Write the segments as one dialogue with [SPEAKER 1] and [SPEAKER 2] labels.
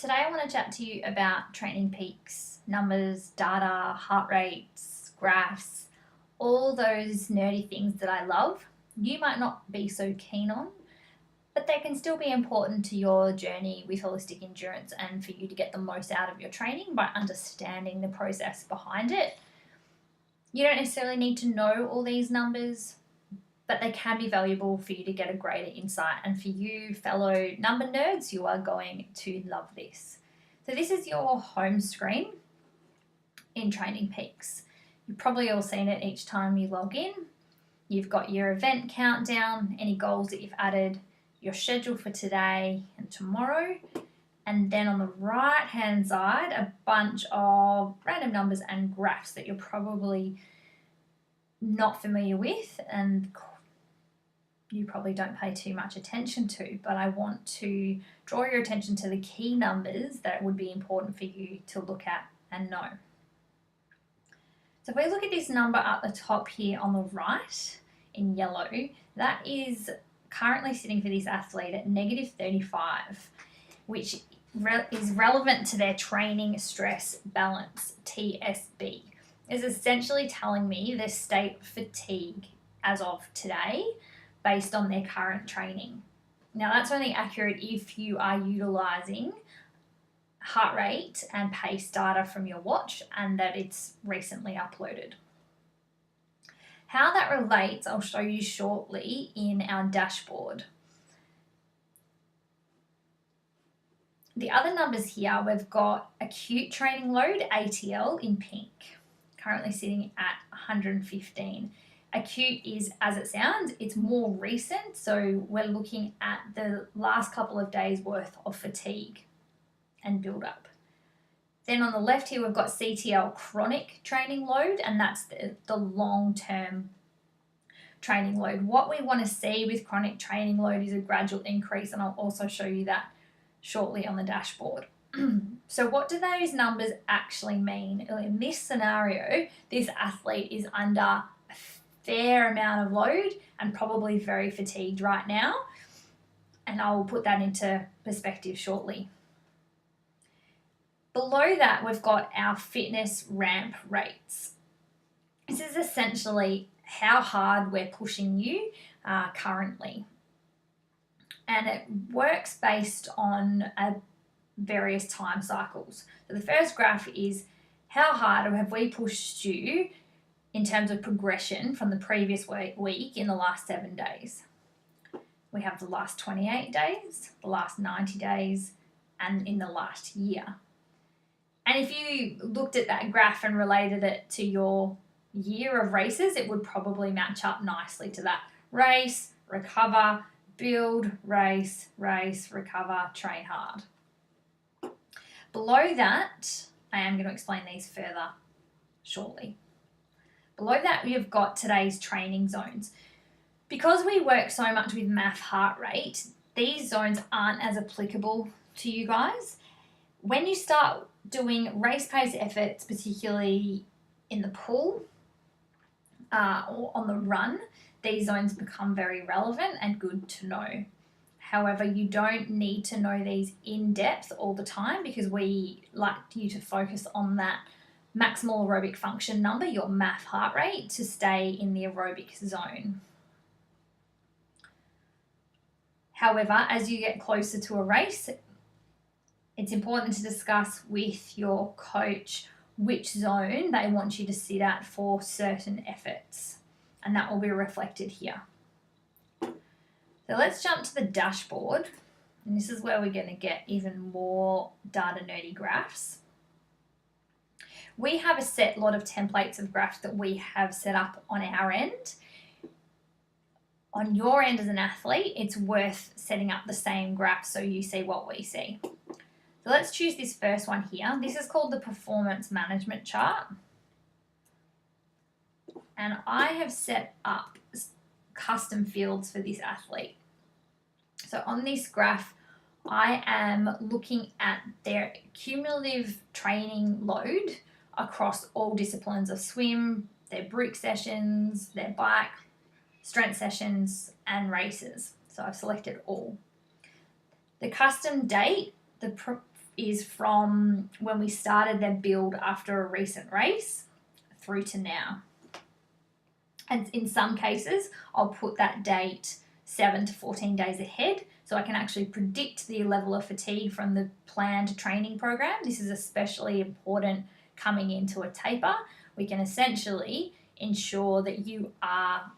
[SPEAKER 1] Today I want to chat to you about training peaks, numbers, data, heart rates, graphs, all those nerdy things that I love. You might not be so keen on, but they can still be important to your journey with holistic endurance and for you to get the most out of your training by understanding the process behind it. You don't necessarily need to know all these numbers, but they can be valuable for you to get a greater insight. And for you fellow number nerds, you are going to love this. So this is your home screen in Training Peaks. You've probably all seen it each time you log in. You've got your event countdown, any goals that you've added, your schedule for today and tomorrow. And then on the right hand side, a bunch of random numbers and graphs that you're probably not familiar with and you probably don't pay too much attention to, but I want to draw your attention to the key numbers that would be important for you to look at and know. So if we look at this number at the top here on the right in yellow, that is currently sitting for this athlete at -35, which is relevant to their training stress balance, TSB. It's essentially telling me their state of fatigue as of today based on their current training. Now that's only accurate if you are utilising heart rate and pace data from your watch and that it's recently uploaded. How that relates, I'll show you shortly in our dashboard. The other numbers here, we've got acute training load, ATL, in pink, currently sitting at 115. Acute is, as it sounds, it's more recent, so we're looking at the last couple of days worth of fatigue and build up. Then on the left here, we've got CTL, chronic training load, and that's the long-term training load. What we want to see with chronic training load is a gradual increase, and I'll also show you that shortly on the dashboard. So what do those numbers actually mean? In this scenario, this athlete is under a fair amount of load and probably very fatigued right now, and I'll put that into perspective shortly. Below that, we've got our fitness ramp rates. This is essentially how hard we're pushing you currently. And it works based on various time cycles. So the first graph is how hard have we pushed you in terms of progression from the previous week in the last 7 days. We have the last 28 days, the last 90 days, and in the last year. And if you looked at that graph and related it to your year of races, it would probably match up nicely to that. Race, recover, build, race, recover, train hard. Below that, I am going to explain these further shortly. Below that, we have got today's training zones. Because we work so much with math heart rate, these zones aren't as applicable to you guys. When you start doing race pace efforts, particularly in the pool or on the run, these zones become very relevant and good to know. However, you don't need to know these in depth all the time because we like you to focus on that maximal aerobic function number, your MAF heart rate, to stay in the aerobic zone. However, as you get closer to a race, it's important to discuss with your coach which zone they want you to sit at for certain efforts, and that will be reflected here. So let's jump to the dashboard, and this is where we're going to get even more data nerdy graphs. We have a set lot of templates of graphs that we have set up on our end. On your end as an athlete, it's worth setting up the same graph so you see what we see. So let's choose this first one here. This is called the performance management chart. And I have set up custom fields for this athlete. So on this graph, I am looking at their cumulative training load across all disciplines of swim, their brick sessions, their bike, strength sessions, and races. So I've selected all. The custom date, the is from when we started their build after a recent race through to now. And in some cases, I'll put that date 7 to 14 days ahead, so I can actually predict the level of fatigue from the planned training program. This is especially important coming into a taper. We can essentially ensure that you are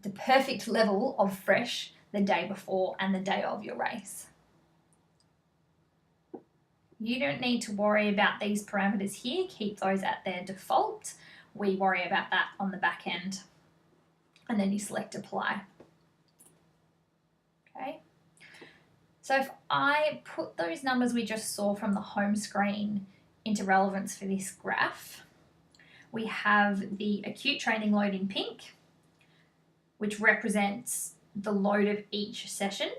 [SPEAKER 1] the perfect level of fresh the day before and the day of your race. You don't need to worry about these parameters here. Keep those at their default. We worry about that on the back end. And then you select apply. Okay. So if I put those numbers we just saw from the home screen into relevance for this graph, we have the acute training load in pink, which represents the load of each session.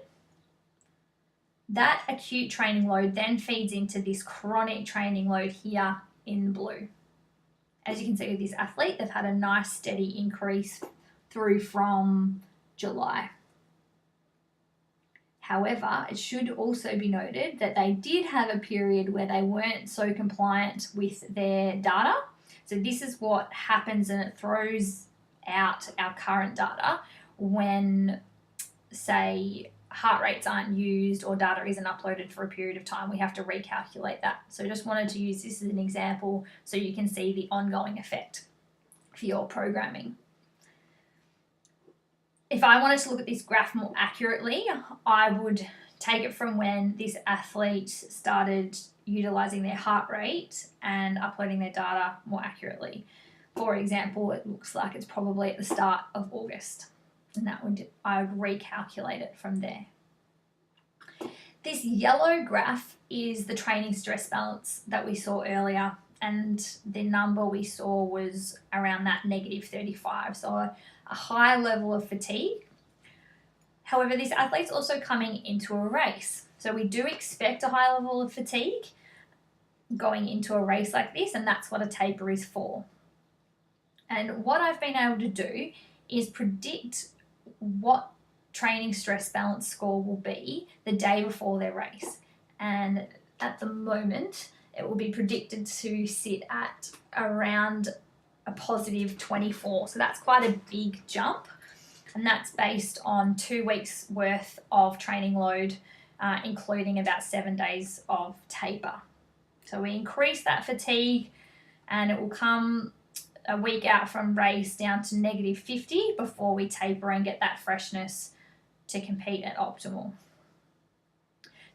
[SPEAKER 1] That acute training load then feeds into this chronic training load here in blue. As you can see with this athlete, they've had a nice steady increase through from July. However, it should also be noted that they did have a period where they weren't so compliant with their data. So this is what happens, and it throws out our current data when, say, heart rates aren't used or data isn't uploaded for a period of time. We have to recalculate that. So just wanted to use this as an example so you can see the ongoing effect for your programming. If I wanted to look at this graph more accurately, I would take it from when this athlete started utilizing their heart rate and uploading their data more accurately. For example, it looks like it's probably at the start of August, and I would recalculate it from there. This yellow graph is the training stress balance that we saw earlier, and the number we saw was around that -35, so a high level of fatigue. However, this athlete's also coming into a race, so we do expect a high level of fatigue going into a race like this, and that's what a taper is for. And what I've been able to do is predict what training stress balance score will be the day before their race. And at the moment, it will be predicted to sit at around a +24. So that's quite a big jump. And that's based on 2 weeks worth of training load, including about 7 days of taper. So we increase that fatigue, and it will come a week out from race down to -50 before we taper and get that freshness to compete at optimal.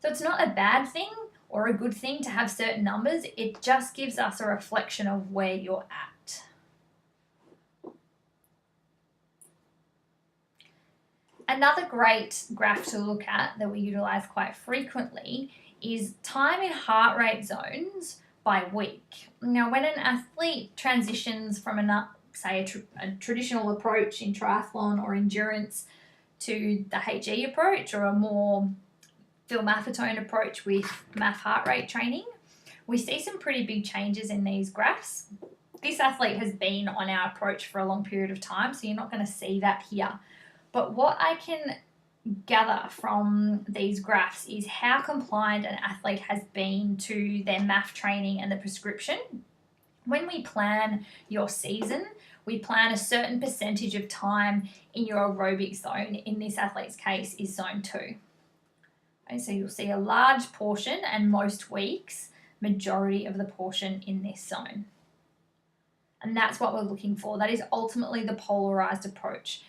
[SPEAKER 1] So it's not a bad thing or a good thing to have certain numbers. It just gives us a reflection of where you're at. Another great graph to look at that we utilize quite frequently is time in heart rate zones by week. Now, when an athlete transitions from a traditional approach in triathlon or endurance to the HE approach or a more Phil Maffetone approach with MAF heart rate training, we see some pretty big changes in these graphs. This athlete has been on our approach for a long period of time, so you're not going to see that here. But what I can gather from these graphs is how compliant an athlete has been to their MAF training and the prescription. When we plan your season, we plan a certain percentage of time in your aerobic zone. In this athlete's case is zone 2. Okay, so you'll see a large portion, and most weeks, majority of the portion in this zone. And that's what we're looking for. That is ultimately the polarized approach.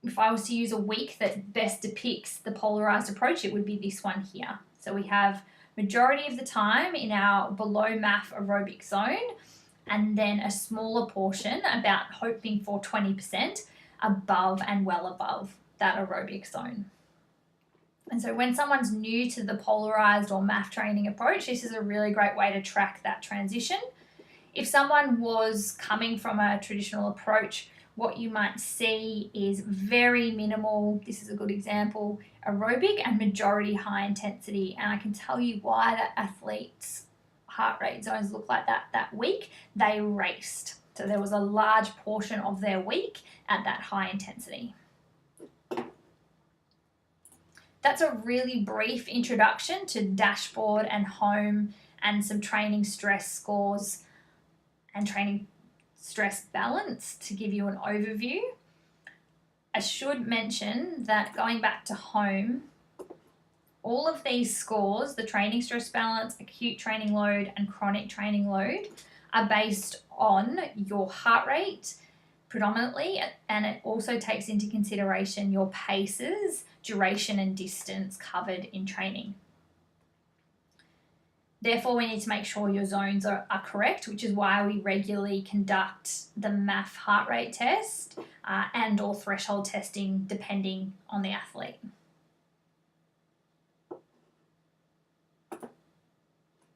[SPEAKER 1] If I was to use a week that best depicts the polarized approach, it would be this one here. So we have majority of the time in our below MAF aerobic zone, and then a smaller portion, about hoping for 20%, above and well above that aerobic zone. And so when someone's new to the polarized or MAF training approach, this is a really great way to track that transition. If someone was coming from a traditional approach, what you might see is very minimal, this is a good example, aerobic and majority high intensity. And I can tell you why that athlete's heart rate zones look like that week. They raced. So there was a large portion of their week at that high intensity. That's a really brief introduction to dashboard and home and some training stress scores and training stress balance to give you an overview. I should mention that going back to home, all of these scores, the training stress balance, acute training load, and chronic training load, are based on your heart rate predominantly, and it also takes into consideration your paces, duration, and distance covered in training. Therefore, we need to make sure your zones are correct, which is why we regularly conduct the MAF heart rate test and or threshold testing depending on the athlete.